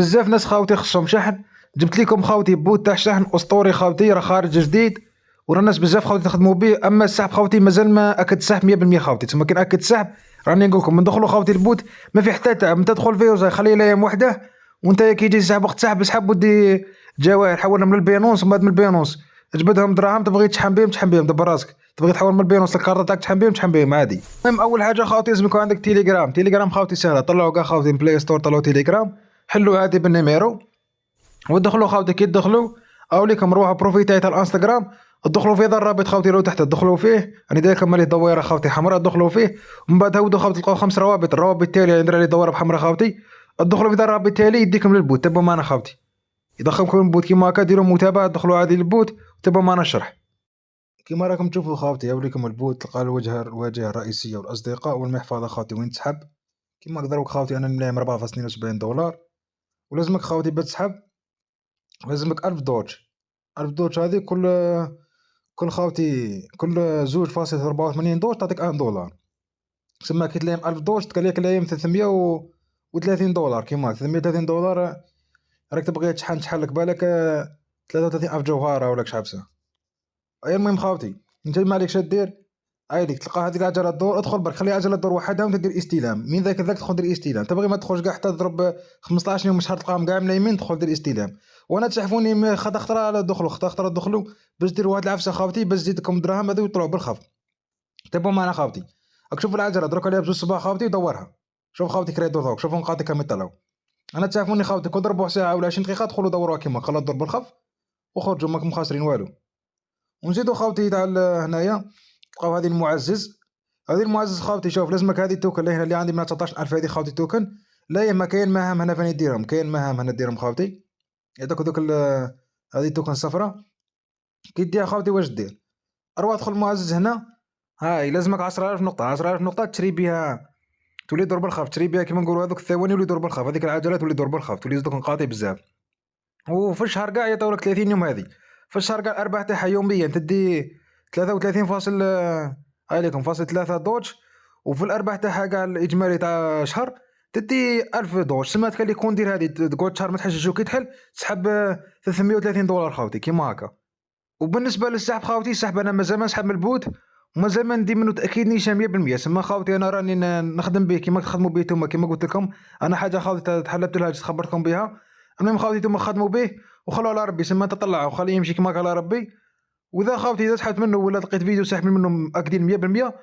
بزاف ناس خاوتي خصهم شحن، جبت لكم خاوتي بوت تاع شحن اسطوري خاوتي، راه خارج جديد وراه الناس بزاف خاوتي تخدموا به. اما السحب خاوتي مازال ما اكد السحب 100% خاوتي، تما كي ناكد السحب راني نقول لكم ندخلوا خاوتي البوت ما في حتى تعب، انت تدخل فيه وزي خليه لايام وحده، وانت كي يجي السحب وقت السحب اسحب ودي جواهر حولهم من البيانونس، ومن بعد من البيانونس جبدهم دراهم، تبغي تشحن بهم تشحن بهم دبر راسك، تبغي تحول من البيانونس للكارت تاعك تشحن بهم تشحن بهم عادي. المهم اول حاجه خاوتي لازم يكون عندك تيليجرام. تيليجرام خاوتي سهله، طلعوا كاع خاوتي من بلاي ستور، طلعوا تيليجرام حلوا عادي بالنيميرو ودخلوا خاوتي. كي تدخلوا او ليكم روحوا بروفيتاي تاع الانستغرام، تدخلوا فيه الرابط خاوتي لو تحت تدخلوا فيه، انا داير لكم مالي دويره خاوتي حمراء تدخلوا فيه، ومن بعد هودوا خاوتي تلقاو 5 روابط، الروابط التاليه ندير لي دويره بحمراء خاوتي، تدخلوا في ذا الرابط التالي يديكم للبوت تبعوا معنا خاوتي، يدخلكم البوت كيما هكا ديروا متابعه، دخلوا عادي للبوت وتبعوا معنا الشرح. كيما راكم تشوفوا خاوتي يوريكم البوت، تلقى الواجهه الرئيسيه والاصدقاء والمحفظه خاوتي وين تسحب. كيما دروك خاوتي انا ملاهم 4.72 دولار، ولازمك خاوتي باش تسحب لازمك 1000 دوج. 1000 دوج هذه كل خاوتي كل 2.84 دوج تعطيك 1 دولار، تسمى كي تلاهم 1000 دوج تكليك لايم 330 دولار. كيما 330 دولار راك تبغي تشحن لك بالك 33 ألف جوهره ولا شحال بصح. اي المهم خاوتي انت ما عليك دير عادي، تلقى هذيك العجله الدور ادخل برك خلي عجله الدور وحدها وانت دير استلام من ذاك تدخل دير استلام، تبغي ما تدخلش كاع حتى تضرب 15 يوم شهر تلقاهم كاع ملايمين تدخل دير استلام. وانا تشحفوني خطا خطره على دخلوا باش ديروا واحد العفسه خاوتي باش تزيدكم الدراهم هذو يطلعوا بالخف. تبعوا معنا خاوتي، راك شوف العجله درك عليها بجوج صباح خاوتي ودورها، شوف خاوتي كريدو ذوك شوفوا نقاطي كم يطلعوا. انا تشافوني خاوتي كل ضربوا ساعه ولا 20 دقيقه دخلوا دوروها كيما خلوا الدور بالخف وخرجوا ماكم خاسرين والو. ونزيدوا خاوتي تاع هنايا تلقاو هذه المعزز، هذه المعزز خاوتي شوف لازمك هذه التوكن اللي هنا اللي عندي من 19000 هذه خاوتي توكن. لا يما كاين مهام هنا فين ديرهم، كاين مهام هنا ديرهم خاوتي يعطيك دوك هذه التوكن الصفراء. كي ديها خاوتي واش دير، اروح ادخل المعزز هنا، هاي لازمك 10000 نقطه، 10000 نقطه تشري بها تولي دور بالخف، تشري بها كيما نقولوا هذوك الثواني يولي دور بالخف، هذيك العجلات تولي دور بالخف تولي يزيدوك نقاطي بزاف. وفي الشهر كاع يعطيولك 30 يوم هذه، في الشهر كاع الارباح تاعها يوميا تدي 33 فاصل هاي لكم فاصل 3 دوج، وفي الارباح تاعها كاع الاجمالي تاع شهر تدي 1000 دوج. سمعت كان اللي يكون دير هذه تقعد شهر ما تحشش وكي تحل تسحب 330 دولار خاوتي كيما هكا. وبالنسبه للسحب خاوتي السحب انا مازال ما نسحب من البوت ومازال ما ندي منه تاكيد نيشان 100%. سما خاوتي انا راني نخدم به كيما تخدموا به نتوما، كيما قلت لكم انا حاجه خاوتي تحلبت لها خبرتكم بها. المهم خاوتي نتوما خدموا به وخلوا على ربي، سما تطلعوا وخليه يمشي كيما على ربي. واذا خاوتي اذا سحبت منه ولا لقيت فيديو سحب منه مأكدين 100%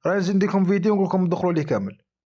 راه نزيد ندير لكم فيديو ونقول لكم دخلوا ليه كامل.